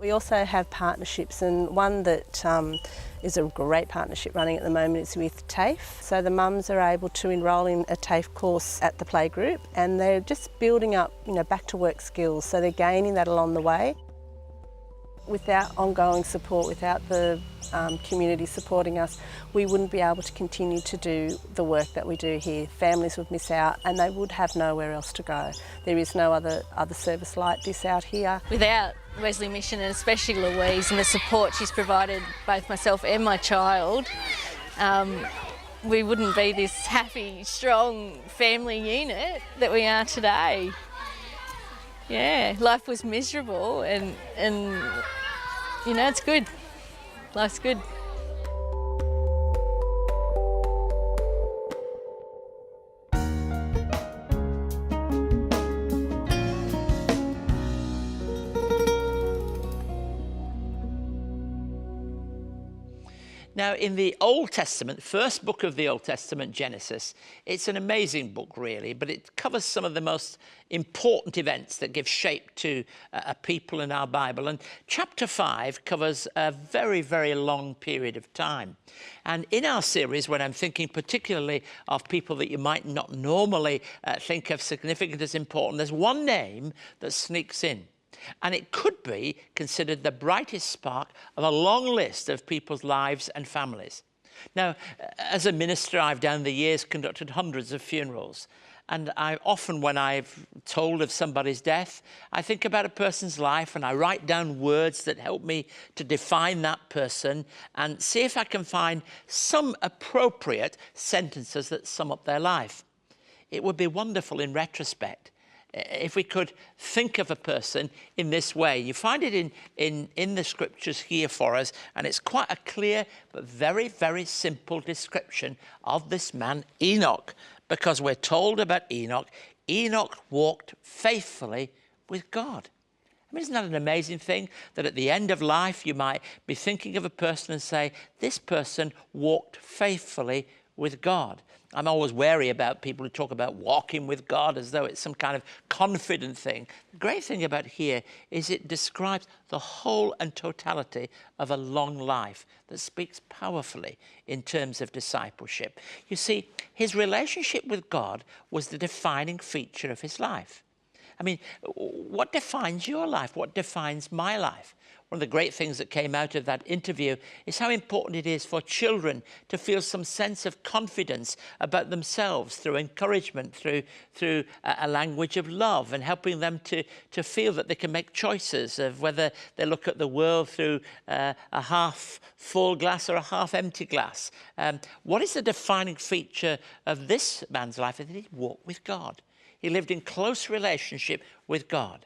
We also have partnerships, and one that is a great partnership running at the moment is with TAFE. So the mums are able to enrol in a TAFE course at the playgroup, and they're just building up, back to work skills. So they're gaining that along the way. Without ongoing support, without the community supporting us, we wouldn't be able to continue to do the work that we do here. Families would miss out and they would have nowhere else to go. There is no other service like this out here. Without Wesley Mission, and especially Louise and the support she's provided both myself and my child, we wouldn't be this happy, strong family unit that we are today. Yeah, life was miserable and it's good. Life's good. Now, in the Old Testament, first book of the Old Testament, Genesis, it's an amazing book, really, but it covers some of the most important events that give shape to a people in our Bible. And chapter 5 covers a very, very long period of time. And in our series, when I'm thinking particularly of people that you might not normally think of significant as important, there's one name that sneaks in. And it could be considered the brightest spark of a long list of people's lives and families. Now, as a minister, I've down the years conducted hundreds of funerals. And I often, when I've told of somebody's death, I think about a person's life and I write down words that help me to define that person and see if I can find some appropriate sentences that sum up their life. It would be wonderful in retrospect if we could think of a person in this way. You find it in the scriptures here for us, and it's quite a clear but very, very simple description of this man Enoch, because we're told about Enoch. Enoch walked faithfully with God. I mean, isn't that an amazing thing, that at the end of life you might be thinking of a person and say, this person walked faithfully with God. I'm always wary about people who talk about walking with God as though it's some kind of confident thing. The great thing about here is it describes the whole and totality of a long life that speaks powerfully in terms of discipleship. You see, his relationship with God was the defining feature of his life. I mean, what defines your life? What defines my life? One of the great things that came out of that interview is how important it is for children to feel some sense of confidence about themselves through encouragement, through a language of love, and helping them to feel that they can make choices of whether they look at the world through a half full glass or a half empty glass. What is the defining feature of this man's life? That he walked with God. He lived in close relationship with God.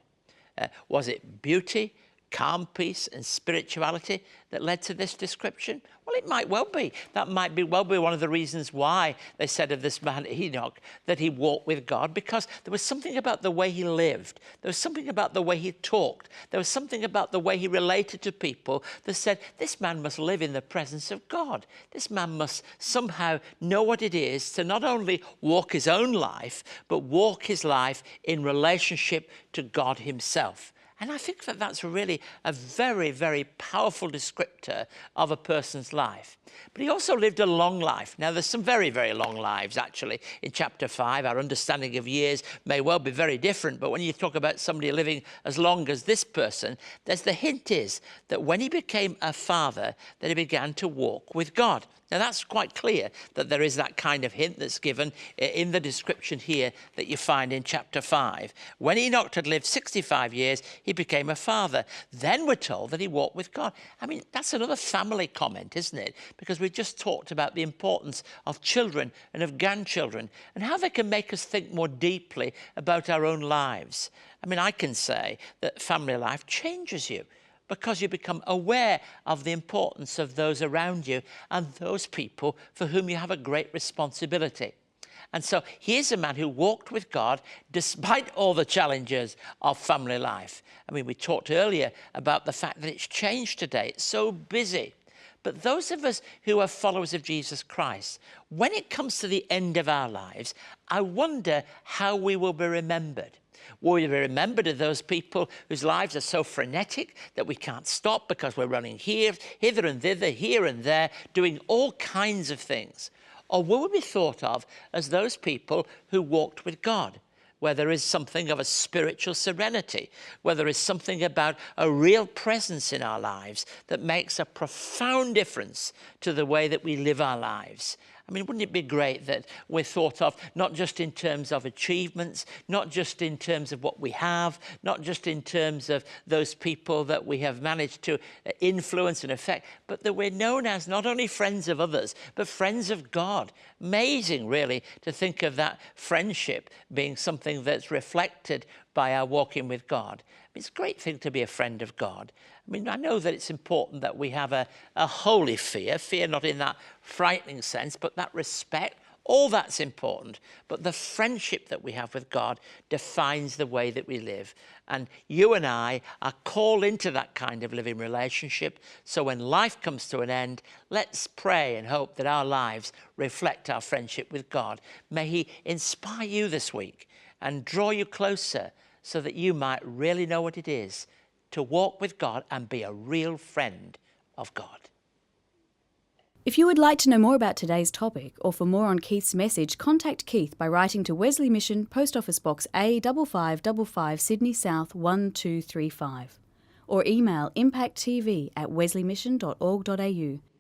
Was it beauty, calm peace and spirituality that led to this description? Well, it might well be. That might well be one of the reasons why they said of this man Enoch that he walked with God, because there was something about the way he lived. There was something about the way he talked. There was something about the way he related to people that said, this man must live in the presence of God. This man must somehow know what it is to not only walk his own life, but walk his life in relationship to God himself. And I think that that's really a very, very powerful descriptor of a person's life. But he also lived a long life. Now, there's some very, very long lives, actually, in chapter 5. Our understanding of years may well be very different, but when you talk about somebody living as long as this person, there's the hint is that when he became a father, that he began to walk with God. Now, that's quite clear that there is that kind of hint that's given in the description here that you find in chapter 5. When Enoch had lived 65 years, he became a father. Then we're told that he walked with God. I mean, that's another family comment, isn't it? Because we just talked about the importance of children and of grandchildren and how they can make us think more deeply about our own lives. I mean, I can say that family life changes you, because you become aware of the importance of those around you and those people for whom you have a great responsibility. And so here's a man who walked with God despite all the challenges of family life. I mean, we talked earlier about the fact that it's changed today. It's so busy. But those of us who are followers of Jesus Christ, when it comes to the end of our lives, I wonder how we will be remembered. Will we be remembered as those people whose lives are so frenetic that we can't stop because we're running hither and thither, here and there, doing all kinds of things? Or will we be thought of as those people who walked with God, where there is something of a spiritual serenity, where there is something about a real presence in our lives that makes a profound difference to the way that we live our lives? I mean, wouldn't it be great that we're thought of not just in terms of achievements, not just in terms of what we have, not just in terms of those people that we have managed to influence and affect, but that we're known as not only friends of others, but friends of God. Amazing, really, to think of that friendship being something that's reflected by our walking with God. It's a great thing to be a friend of God. I mean, I know that it's important that we have a holy fear not in that frightening sense, but that respect. All that's important. But the friendship that we have with God defines the way that we live. And you and I are called into that kind of living relationship. So when life comes to an end, let's pray and hope that our lives reflect our friendship with God. May He inspire you this week and draw you closer so that you might really know what it is to walk with God and be a real friend of God. If you would like to know more about today's topic or for more on Keith's message, contact Keith by writing to Wesley Mission, Post Office Box A5555, Sydney South 1235, or email impacttv@wesleymission.org.au.